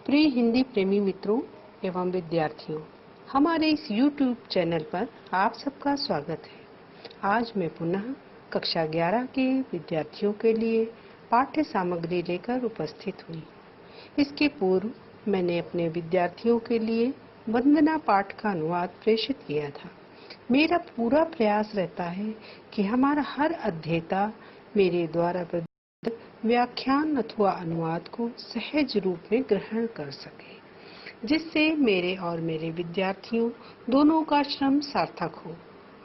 प्रिय हिंदी प्रेमी मित्रों एवं विद्यार्थियों, हमारे इस YouTube चैनल पर आप सबका स्वागत है। आज मैं पुनः कक्षा 11 के विद्यार्थियों के लिए पाठ्य सामग्री लेकर उपस्थित हुई। इसके पूर्व मैंने अपने विद्यार्थियों के लिए वंदना पाठ का अनुवाद प्रेषित किया था। मेरा पूरा प्रयास रहता है कि हमारा हर अध्येता मेरे द्वारा व्याख्यान अथवा अनुवाद को सहज रूप में ग्रहण कर सके, जिससे मेरे और मेरे विद्यार्थियों दोनों का श्रम सार्थक हो।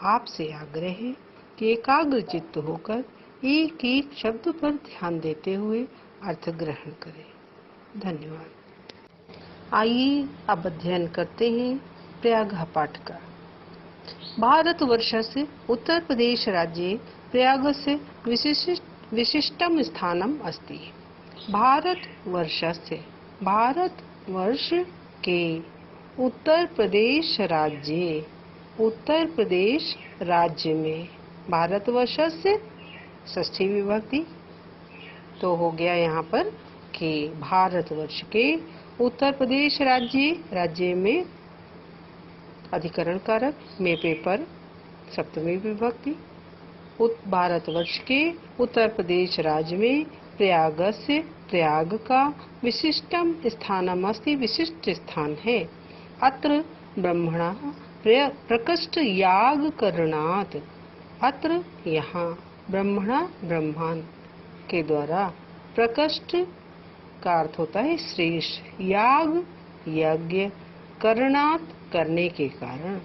आपसे आग्रह है कि एकाग्र चित्त होकर एक एक शब्द पर ध्यान देते हुए अर्थ ग्रहण करें। धन्यवाद। आइए अब अध्ययन करते हैं प्रयागः पाठ का। भारतवर्षस्य उत्तर प्रदेश राज्ये प्रयागस्य विशिष्टं स्थानम् अस्ति। भारतवर्षस्य भारतवर्ष के उत्तर प्रदेश राज्य में भारतवर्षस्य षष्ठी विभक्ति तो हो गया यहाँ पर कि भारतवर्ष के उत्तर प्रदेश राज्य में अधिकरण कारक में पेपर सप्तमी विभक्ति। भारतवर्ष के उत्तर प्रदेश राज्य में प्रयागस्य प्रयाग का विशिष्टम स्थानम अस्ति विशिष्ट स्थान है। अत्र ब्रह्मणा प्रकृष्ट याग करणात् अत्र यहाँ ब्रह्मणा ब्रह्मांड के द्वारा प्रकृष्ट का अर्थ होता है श्रेष्ठ, याग यज्ञ, करणात् करने के कारण,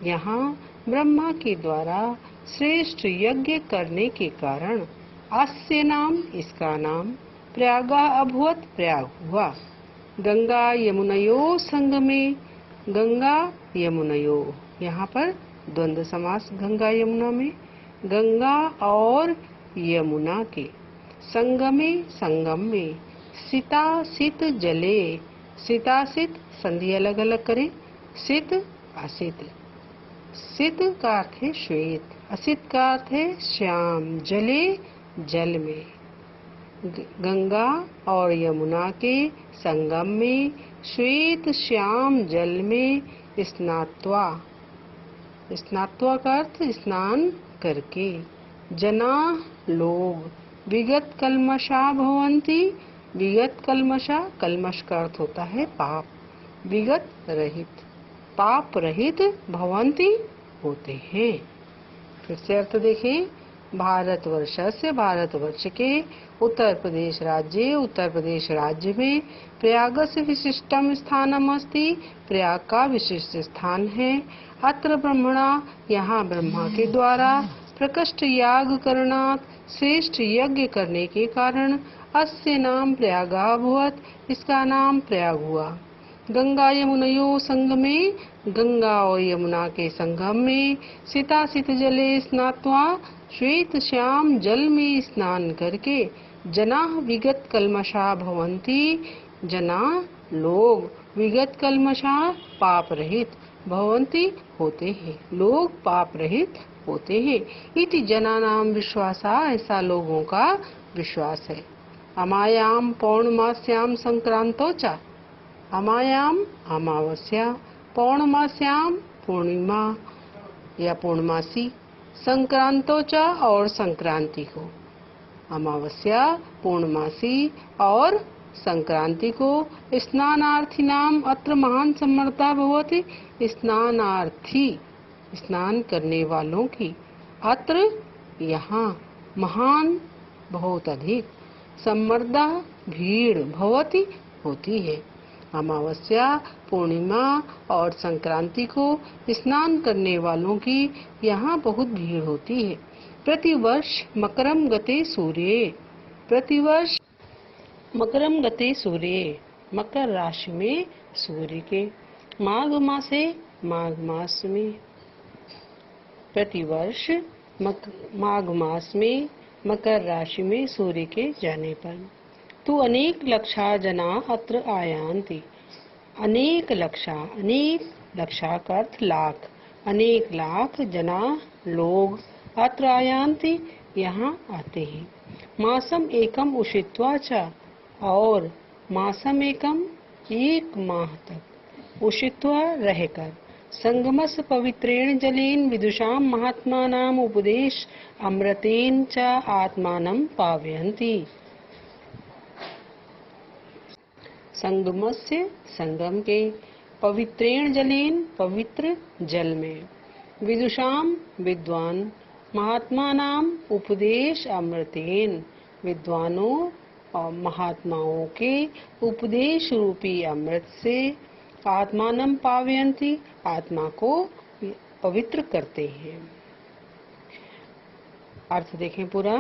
यहाँ ब्रह्मा के द्वारा श्रेष्ठ यज्ञ करने के कारण अस्य नाम इसका नाम प्रयागा अभवत प्रयाग हुआ। गंगा यमुनयो संगमे गंगा यमुनयो, यहाँ पर द्वंद्व समास गंगा यमुना में, गंगा और यमुना के संगम में सितासित जले, सितासित संधि अलग अलग करें, सित असित, सित का अर्थ है श्वेत, असित का अर्थ है श्याम, जले जल में, गंगा और यमुना के संगम में श्वेत श्याम जल में स्नात्वा, स्नात्वा का अर्थ स्नान करके, जना लोग विगत कल्मषा भवन्ति, विगत कल्मषा, कल्मष का अर्थ होता है पाप, विगत रहित, पाप रहित भवन्ति होते हैं। फिर से अर्थ देखें, भारतवर्ष से भारतवर्ष के उत्तर प्रदेश राज्य में प्रयागस्य विशिष्टम स्थानम अस्ति, प्रयाग का विशिष्ट स्थान है। अत्र ब्रह्मणा, यहाँ ब्रह्मा के द्वारा प्रकृष्ट याग करणात् श्रेष्ठ यज्ञ करने के कारण अस्य नाम प्रयागा अभवत्, इसका नाम प्रयाग हुआ। गंगा यमुनयो संगमे, गंगा और यमुना के संगम में, सितासित जले स्नात्वा, श्वेत श्याम जल में स्नान करके, जना विगत कल्मषा भवन्ति, जना लोग विगत कल्मषा पाप रहित भवन्ति होते हैं, लोग पाप रहित होते हैं। इति जनानाम विश्वासा, ऐसा लोगों का विश्वास है। अमायाम पौर्णमास्याम संक्रांतो च, अमायाम अमावस्या, पौर्णमास्याम पूर्णिमा या पूर्णमासी, संक्रांतो च और संक्रांति को, अमावस्या पूर्णमासी और संक्रांति को, स्नानार्थी नाम अत्र महान सम्मर्दा भवति, स्नानार्थी स्नान करने वालों की, अत्र यहाँ महान बहुत अधिक, सम्मर्दा भीड़, भवति होती है। अमावस्या पूर्णिमा और संक्रांति को स्नान करने वालों की यहाँ बहुत भीड़ होती है। प्रतिवर्ष मकरम गते सूर्ये, प्रतिवर्ष मकरम गते सूर्ये, मकर राशि में सूर्य के, माघ मासे माघ मास में, प्रतिवर्ष माघ मास में मकर राशि में सूर्य के जाने पर, तु अनेक लक्षा जना अत्र आयान्ति, अनेक लक्षा का अर्थ लाख, अनेक लाख जना लोग अत्र आयान्ति यहाँ आते हैं। मासम एकम उषित्वा च, और मासम एकम 1 माह तक उषित्वा रहकर संगमस पवित्रेण जलेन विदुषां महात्मानाम् उपदेश अमृतेन च आत्मानं पावयन्ति। संगमस्य संगम के, पवित्रेण जलेन पवित्र जल में, विदुषाम विद्वान, महात्मानाम उपदेश अमृतेन विद्वानों और महात्माओं के उपदेश रूपी अमृत से, आत्मानं पावयन्ति आत्मा को पवित्र करते हैं। अर्थ देखें पूरा।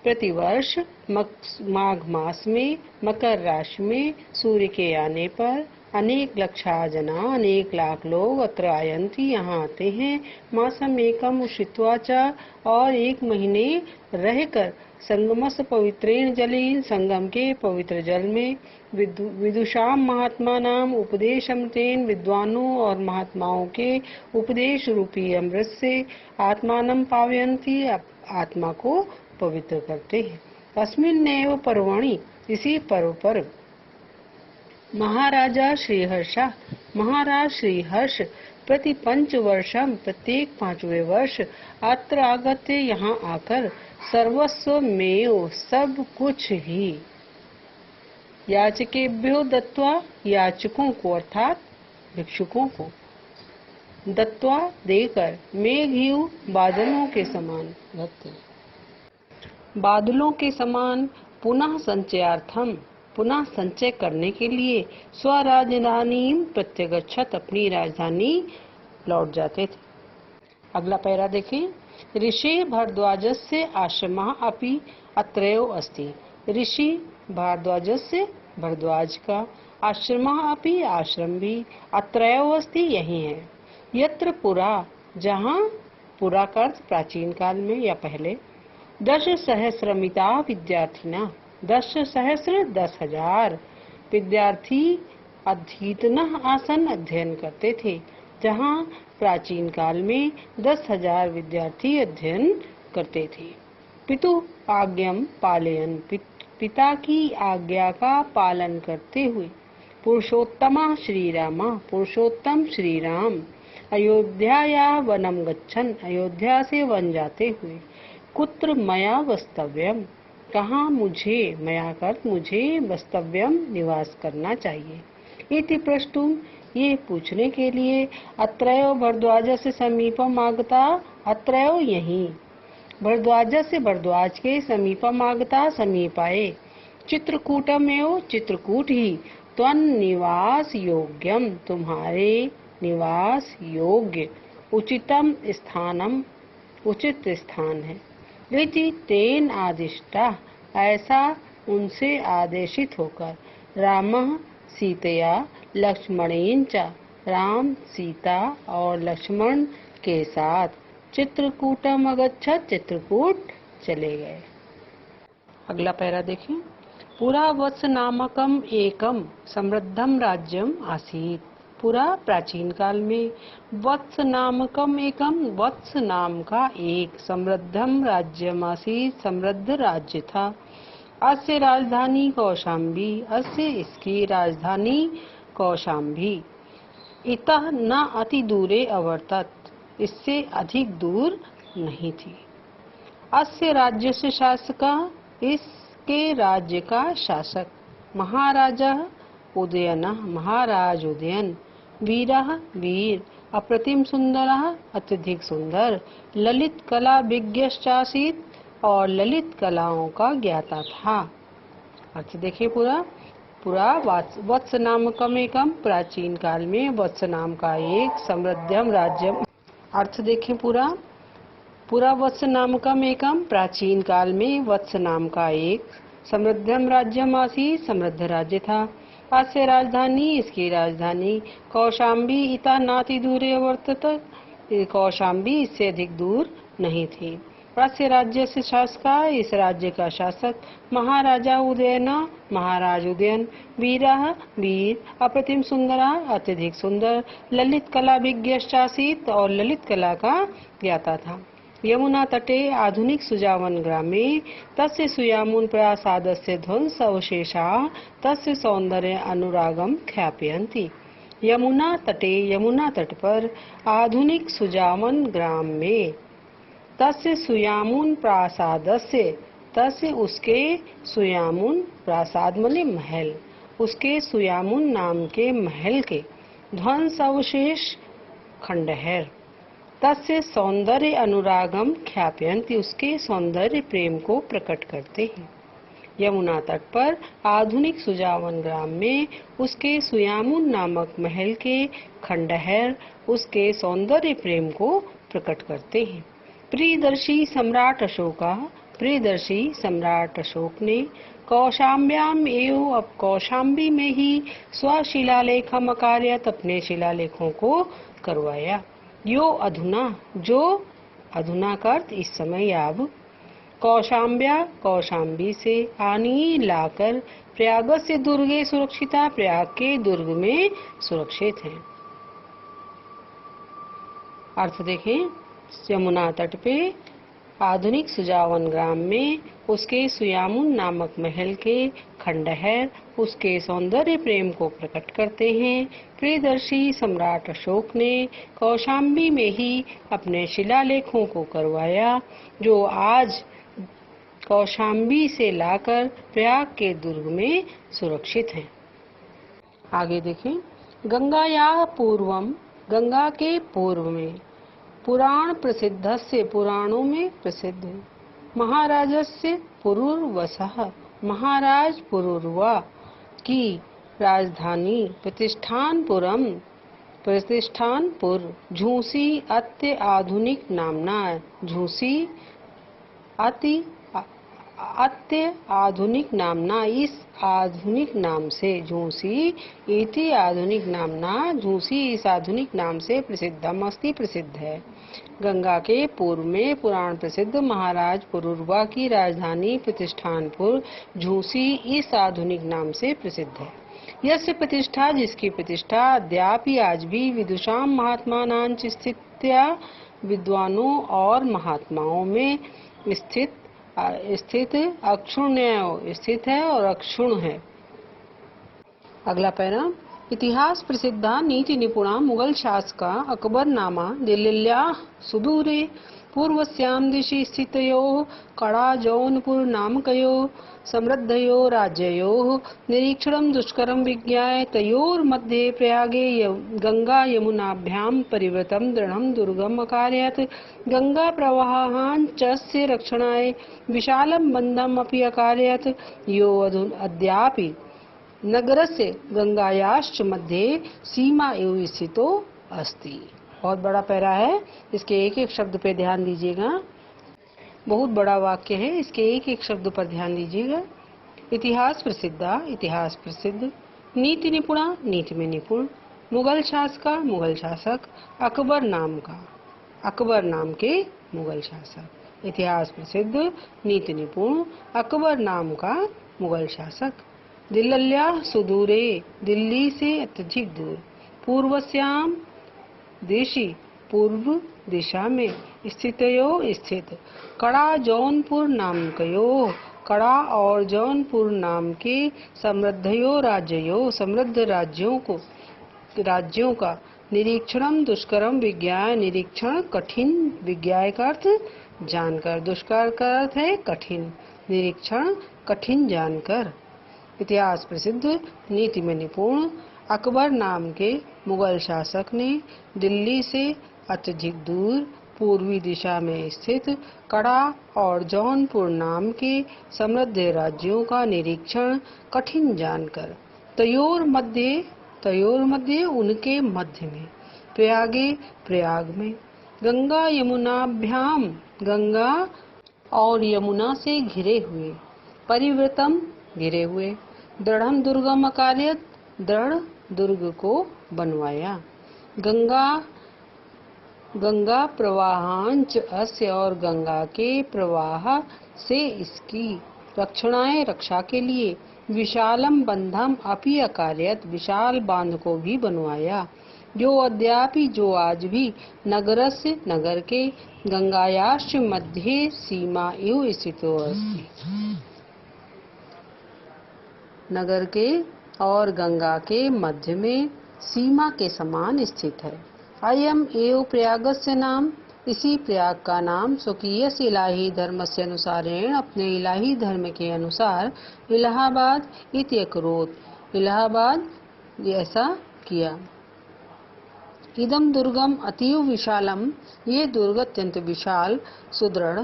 प्रतिवर्ष माघ मास में मकर राशि में सूर्य के आने पर अनेक लक्षा जना, अनेक लाख लोग अत्र आयन्ति यहाँ आते हैं। मासम एकम उषित्वा च, और 1 महीने रहकर संगमस पवित्रेण जलेन संगम के पवित्र जल में, विदुषाम महात्मानाम उपदेश अमृतेन विद्वानों और महात्माओं के उपदेश रूपी अमृत से, आत्मानं पावयन्ति आत्मा को पवित्र करते हैं। तस्मिन्नेव पर्वणि, इसी पर्व पर, महाराज श्रीहर्ष प्रति 5 वर्षम, प्रत्येक 5वें वर्ष अत्र आगत्य, यहाँ आकर, सर्वस्व मेव, सब कुछ ही, याचकेभ्यो दत्वा, याचकों को अर्थात भिक्षुकों को, दत्वा देकर, मेघयु बादलों के समान, बादलों के समान, पुनः संचयार्थम, पुनः संचय करने के लिए, स्वराजधानी प्रत्यगच्छत, अपनी राजधानी लौट जाते थे। अगला पैरा देखें। ऋषि भारद्वाजस्य आश्रमः अपि अत्रैव अस्ति। ऋषि भारद्वाजस्य, भारद्वाज का, आश्रमः अपि, आश्रम भी, अत्रैव अस्ति, यही है। यत्र पुरा, जहाँ, पुरा का अर्थ प्राचीन काल में या पहले, 10 सहस्रमिता विद्यार्थिना, 10 सहस्र 10,000 विद्यार्थी अधीतनः आसन, अध्ययन करते थे। जहाँ प्राचीन काल में 10,000 विद्यार्थी अध्ययन करते थे। पितु आज्ञम पालयन, पिता की आज्ञा का पालन करते हुए, पुरुषोत्तम श्री राम, पुरुषोत्तम श्री राम, अयोध्याया वनम गच्छन, अयोध्या से वन जाते हुए, कुत्र मया वस्तव्यम, कहाँ मुझे, मया कर मुझे, वस्तव्यम निवास करना चाहिए। इति प्रष्टुम, ये पूछने के लिए, अत्रैव भरद्वाज से समीपम आगता, अत्रैव यहीं, भरद्वाज से भरद्वाज के, समीपम आगता समीप आए, चित्रकूटम एवं चित्रकूट ही, त्वन् निवास योग्यम, तुम्हारे निवास योग्य, उचितम स्थानम, उचित स्थान है। इति तेन आदिष्टा, ऐसा उनसे आदेशित होकर, रामः सीतया लक्ष्मणेन च, राम सीता और लक्ष्मण के साथ, चित्रकूटम अगच्छत, चित्रकूट चले गए। अगला पैरा देखें। पुरा वत्स नामकम एकम समृद्धम राज्यम आसीत। पुरा प्राचीन काल में, वत्स नामकम एकम, वत्स नाम का एक, समृद्धम राज्यम आसीत, समृद्ध राज्य था। अस्य राजधानी कौशाम्बी, अस्य इसकी राजधानी कौशाम्बी, इतः न अति दूरे अवर्तत, इससे अधिक दूर नहीं थी। अस्य राज्य से शासक, इसके राज्य का शासक, महाराजा उदयन, महाराज उदयन, वीरः वीर, अप्रतिम सुंदरः अत्यधिक सुंदर, ललित कला विज्ञश्चासीत, और ललित कलाओं का ज्ञाता था। अर्थ देखिए पूरा वत्स नामकम एकम, प्राचीन काल में वत्स नाम का एक, समृद्धम राज्यम। अर्थ देखें पूरा वत्स नामकम एकम, प्राचीन काल में वत्स नाम का एक, समृद्धम राज्यम आसीत, समृद्ध राज्य था। अस्य राजधानी, इसकी राजधानी, कौशाम्बी इता नाति दूरे वर्तत, कौशाम्बी इससे अधिक दूर नहीं थी। अस्य राज्य से शासक, इस राज्य का शासक, महाराजा उदयन, महाराज उदयन, वीरः वीर, अप्रतिम सुंदरा अत्यधिक सुंदर, ललित कला विज्ञश्चासीत, और ललित कला का ज्ञाता था। यमुना तटे आधुनिक सुजावन ग्रामे तस्य सुयामुन प्रासादस्य ध्वंस अवशेषा तस्य सौंदर्य अनुरागम ख्यापयन्ति। यमुना तटे, यमुना तट पर आधुनिक सुजावन ग्राम में तस्य सुयामुन प्रासादस्य, तस्य उसके सुयामुन, प्रासाद मने महल, उसके सुयामुन नाम के महल के ध्वंस अवशेष खंडहर तस्य सौंदर्य अनुरागम ख्यापयन्ति, उसके सौंदर्य प्रेम को प्रकट करते हैं। यमुना तट पर आधुनिक सुजावन ग्राम में उसके सुयामुन नामक महल के खंडहर उसके सौंदर्य प्रेम को प्रकट करते हैं। प्रियदर्शी सम्राट अशोका, प्रियदर्शी सम्राट अशोक ने कौशाम्ब्याम एवं अब कौशाम्बी में ही स्वशिलालेखम अकार्यत, अपने शिलालेखों को करवाया। यो अधुना, जो अधुना का अर्थ इस समय, अब कौशाम्ब्या, कौशाम्बी से, आनी लाकर, प्रयाग से दुर्गे सुरक्षिता, प्रयाग के दुर्ग में सुरक्षित हैं। अर्थ देखें, यमुना तट पे आधुनिक सुजावन ग्राम में उसके सुयामुन नामक महल के खंडहर उसके सौंदर्य प्रेम को प्रकट करते हैं। प्रियदर्शी सम्राट अशोक ने कौशाम्बी में ही अपने शिलालेखों को करवाया, जो आज कौशाम्बी से लाकर प्रयाग के दुर्ग में सुरक्षित हैं। आगे देखें, गंगाया पूर्वम, गंगा के पूर्व में, पुराण प्रसिद्ध से, पुराणों में प्रसिद्ध है, महाराजस्य पुरुर्वसः, महाराज पुरुर्वा की राजधानी, प्रतिष्ठानपुरम, प्रतिष्ठानपुर, झूसी अत्य आधुनिक नामना, झूसी अत्य आधुनिक नामना, इस आधुनिक नाम से, झूसी इति आधुनिक नामना, झूसी इस आधुनिक नाम से प्रसिद्धम अस्ति, प्रसिद्ध है। गंगा के पूर्व में पुराण प्रसिद्ध महाराज पुरुरवा की राजधानी प्रतिष्ठानपुर, झूसी इस आधुनिक नाम से प्रसिद्ध है। यस्य प्रतिष्ठा, जिसकी प्रतिष्ठा अद्यापि आज भी विदुषाम महात्मानांच स्थित्या, विद्वानों और महात्माओं में स्थित अक्षुण्य स्थित है और अक्षुण है। अगला पैरा, इतिहास प्रसिद्धा नीति निपुणा मुगल शासका अकबर नामा दिल्ल्याः सुदूरे पूर्वस्यां दिशि स्थितयोः कड़ा जौनपुर नामकयोः समृद्धयोः राज्ययोः निरीक्षणं दुष्करं विज्ञाय तयोर्मध्ये प्रयागे गंगा यमुनाभ्यां परिवृतं दृढं दुर्गम् अकारयत्। गंगा प्रवाहान् च रक्षणाय विशालं बन्धम् अपि अकारयत्, यो अद्यापि नगरस्य गंगायाश्च मध्ये सीमा एव स्थितो अस्ति। बहुत बड़ा पैरा है, इसके एक एक शब्द पे ध्यान दीजिएगा, बहुत बड़ा वाक्य है, इसके एक एक शब्द पर ध्यान दीजिएगा। इतिहास प्रसिद्धा, इतिहास प्रसिद्ध, नीति निपुणा, नीति में निपुण, मुगल शासका, मुगल शासक, अकबर नाम का, अकबर नाम के मुगल शासक। इतिहास प्रसिद्ध, नीति निपुण, अकबर नाम का मुगल शासक। दिल्ल्याः सुदूरे, दिल्ली से अत्यधिक दूर, पूर्वस्याम दिशि, पूर्व दिशा में, स्थितयो स्थित, कड़ा जौनपुर नामकयो, कड़ा और जौनपुर नाम के, समृद्धयो राज्ययो, समृद्ध राज्यों को, राज्यों का, निरीक्षणम दुष्करम विज्ञाय, निरीक्षण कठिन, विज्ञाय का अर्थ जानकर, दुष्कर का अर्थ है कठिन, निरीक्षण कठिन जानकर। इतिहास प्रसिद्ध, नीति में निपुण, अकबर नाम के मुगल शासक ने दिल्ली से अत्यधिक दूर पूर्वी दिशा में स्थित कड़ा और जौनपुर नाम के समृद्ध राज्यों का निरीक्षण कठिन जानकर, तयोर मध्य, तयोर मध्य उनके मध्य में, प्रयागे प्रयाग में, गंगा यमुनाभ्याम, गंगा और यमुना से घिरे हुए, परिवृतम घिरे हुए, दृढ़म दुर्गम अकार्यत, दृढ़ दुर्ग को बनवाया। गंगा, गंगा प्रवाहांच अस्य, और गंगा के प्रवाह से इसकी, रक्षणाय रक्षा के लिए, विशालम बंधम अपि अकार्यत, विशाल बांध को भी बनवाया। जो अद्यापि जो आज भी नगरस्य नगर के गंगायाश्च मध्ये सीमा इव स्थितो अस्ति। नगर के और गंगा के मध्य में सीमा के समान स्थित है। अयम एव प्रयागस्य नाम, इसी प्रयाग का नाम स्वकीय इलाही धर्म से अनुसारेण अपने इलाही धर्म के अनुसार इलाहाबाद इति अकरोत्, इलाहाबाद ऐसा किया। इदम दुर्गम अतीव विशालम, ये दुर्ग अत्यंत विशाल सुदृढ़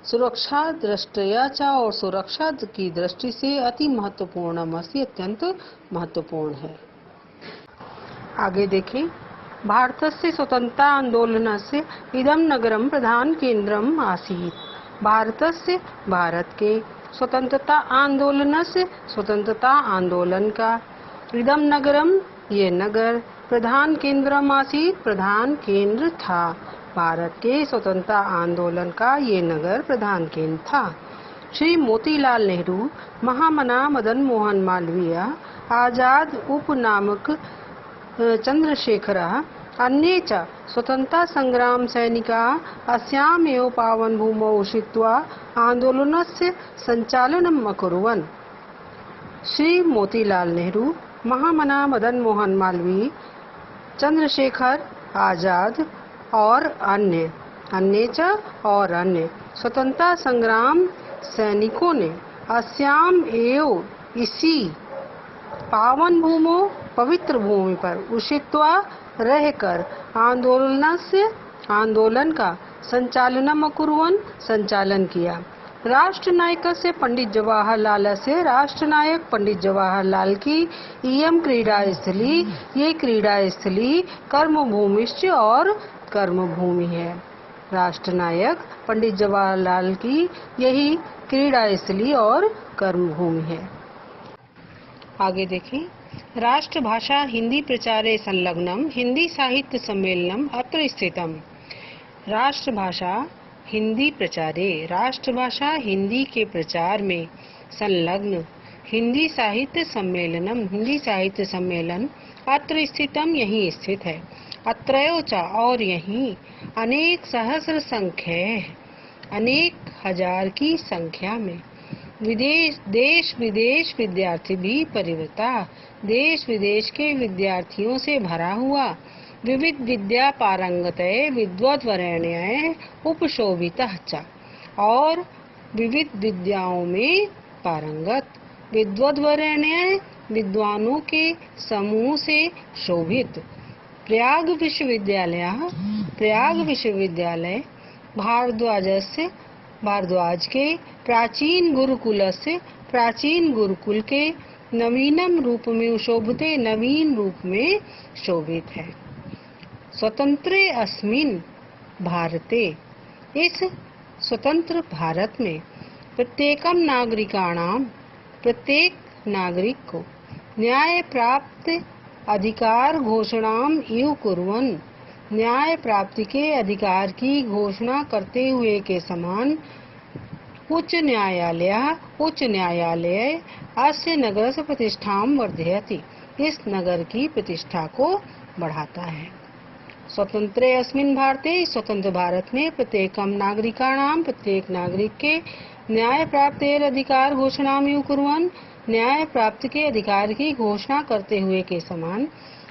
सुरक्षा दृष्टया च और सुरक्षा की दृष्टि से अति महत्वपूर्ण अत्यंत महत्वपूर्ण है। आगे देखें, भारतस्य स्वतंत्रता आंदोलनस्य इदं नगरं प्रधान केंद्रम आसीत्। भारतस्य भारत के स्वतंत्रता आंदोलनस्य स्वतंत्रता आंदोलन का इदं नगरम ये नगर प्रधान केंद्रम आसीत् प्रधान केंद्र था। भारत के स्वतंत्रता आंदोलन का ये नगर प्रधान केंद्र था। श्री मोतीलाल नेहरू, महामना मदन मोहन मालवीय, आजाद उपनामक चंद्रशेखरः अन्ये च स्वतंत्रता संग्राम सैनिकाः अस्याम् एव पावन भूमौ उषित्वा आंदोलनस्य संचालनम् अकुर्वन्। श्री मोतीलाल नेहरू, महामना मदन मोहन मालवीय, चंद्रशेखर आजाद और अन्य स्वतंत्रता संग्राम सैनिकों ने अस्याम एव इसी पावन भूमो पवित्र भूमि पर उषित्वा रहकर आंदोलन का संचालन किया। राष्ट्रनायक पंडित जवाहरलाल की इयम क्रीड़ा स्थली, ये क्रीड़ा स्थली कर्मभूमिश्च और कर्मभूमि है। राष्ट्रनायक पंडित जवाहरलाल की यही क्रीड़ा स्थली और कर्मभूमि है। आगे देखें, राष्ट्रभाषा हिंदी प्रचारे संलग्नम हिंदी साहित्य सम्मेलनम अत्र स्थितम। राष्ट्रभाषा हिंदी प्रचारे, राष्ट्रभाषा हिंदी के प्रचार में संलग्न हिंदी साहित्य सम्मेलन अत्र स्थितम यहीं स्थित है। अत्रयो च और यहीं अनेक सहस्र संख्या, अनेक हजार की संख्या में देश विदेश विद्यार्थी भी परिवृता, देश विदेश के विद्यार्थियों से भरा हुआ, विविध विद्या पारंगतये विद्वद्वरेण्य उपशोभितः च और विविध विद्याओं में पारंगत विद्वद्वरेण्य विद्वानों के समूह से शोभित। प्रयाग विश्वविद्यालय भारद्वाज के प्राचीन गुरुकुल के नवीन रूप में शोभित है। स्वतंत्रे अस्मिन् भारते, इस स्वतंत्र भारत में प्रत्येकम नागरिकाणाम, प्रत्येक नागरिक को न्याय प्राप्त अधिकार घोषणाम इव कुर्वन्, न्याय प्राप्ति के अधिकार की घोषणा करते हुए के समान उच्च न्यायालय अस्य नगर से प्रतिष्ठाम वर्धयति, इस नगर की प्रतिष्ठा को बढ़ाता है। स्वतंत्रे अस्मिन् भारते, स्वतंत्र भारत में प्रत्येकम नागरिकाणाम, प्रत्येक नागरिक के न्याय प्राप्तेर अधिकार घोषणाम इव कुर्वन्, न्याय प्राप्ति के अधिकार की घोषणा करते हुए के समान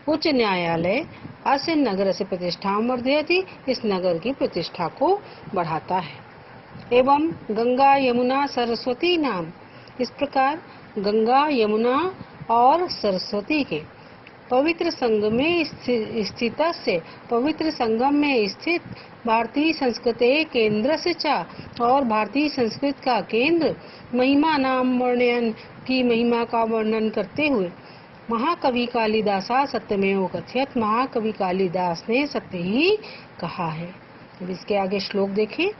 उच्च न्यायालय अस्य नगर से प्रतिष्ठा वर्धयति, इस नगर की प्रतिष्ठा को बढ़ाता है। एवं गंगा यमुना सरस्वती नाम, इस प्रकार गंगा यमुना और सरस्वती के पवित्र संगम में स्थित भारतीय संस्कृति केंद्र से चा और भारतीय संस्कृत का केंद्र महिमा नाम वर्णन की महिमा का वर्णन करते हुए महाकवि कालिदासा सत्यमेव कथयत, महाकवि कालिदास ने सत्य ही कहा है। अब इसके आगे श्लोक देखें।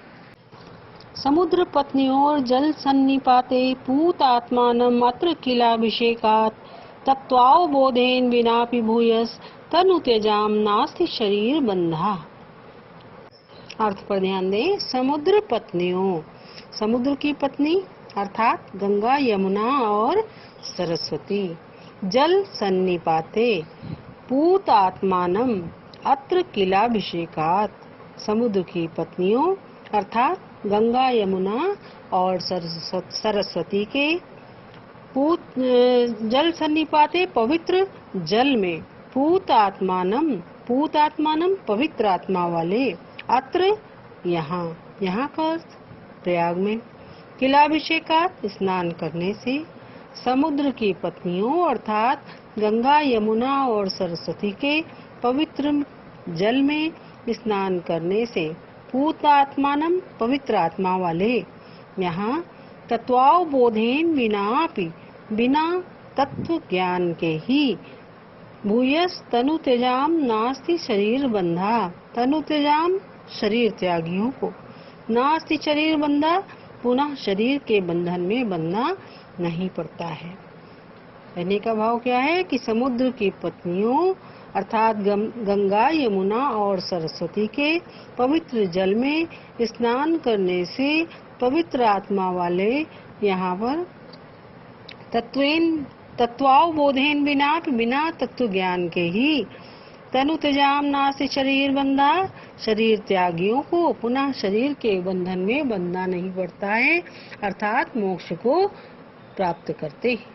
समुद्र पत्न्योर जल सन्निपाते पूत आत्मानम अत्र किलाभिषेकात् तत्वावबोधेन विनापि भूयस तनु त्यजाम नास्ति शरीर बंधा। अर्थ पर ध्यान दें। समुद्र पत्नियों, समुद्र की पत्नी अर्थात गंगा यमुना और सरस्वती, जल सन्निपाते पूत आत्मानम अत्र किलाभिषेकात। समुद्र की पत्नियों अर्थात गंगा यमुना और सरस्वती के पूत जल सन्निपाते पवित्र जल में पूत आत्मानम पवित्र आत्मा वाले अत्र यहाँ का प्रयाग में किलाभिषेकात स्नान करने से समुद्र की पत्नियों अर्थात गंगा यमुना और सरस्वती के पवित्र जल में स्नान करने से पूत आत्मानम पवित्र आत्मा वाले यहाँ तत्वावबोधेन बिना तत्व ज्ञान के ही भूयस तनु त्यजाम नास्ति शरीर बंधा। तनु त्यजाम शरीर त्यागियों को, नास्ति शरीर बंधा पुनः शरीर के बंधन में बंधना नहीं पड़ता है। कहने का भाव क्या है कि समुद्र की पत्नियों अर्थात गंगा यमुना और सरस्वती के पवित्र जल में स्नान करने से पवित्र आत्मा वाले यहाँ पर तत्वावबोधेन बिना तत्व ज्ञान के ही तनु त्यजाम नास्ति शरीर बंधा शरीर त्यागियों को पुनः शरीर के बंधन में बंधना नहीं पड़ता है, अर्थात मोक्ष को प्राप्त करते हैं।